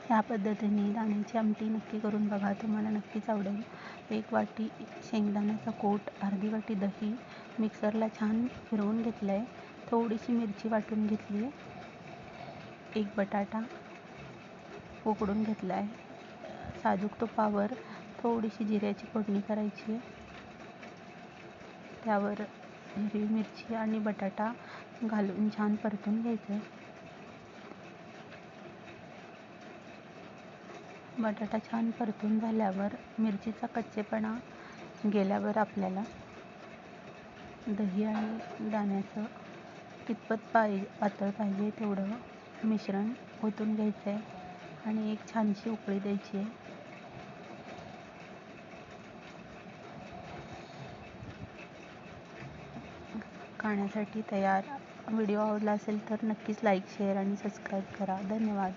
ह्या पद्धतीने दाण्याची आमटी नक्की करून बघा, तुम्हाला नक्कीच आवडेल. 1 वाटी शेंगदाण्याचा कूट, अर्धी वाटी दही मिक्सरला छान फिरवून घेतलं आहे. थोडीशी मिरची वाटून घेतली आहे. 1 बटाटा उकडून घेतला आहे. साजूक तुपावर थोडीशी जिऱ्याची फोडणी करायची आहे. त्यावर हिरवी मिरची आणि बटाटा घालून छान परतून घ्यायचं आहे. बटाटा छान परतून झाल्यावर मिरचीचा कच्चेपणा गेल्यावर आपल्याला दही आणि दाण्याचं कितपत पातळ पाहिजे तेवढं मिश्रण ओतून घ्यायचं आहे आणि एक छानशी उकळी द्यायची आहे. खाण्यासाठी तयार. व्हिडिओ आवडला असेल तर नक्कीच लाईक, शेअर आणि सबस्क्राईब करा. धन्यवाद.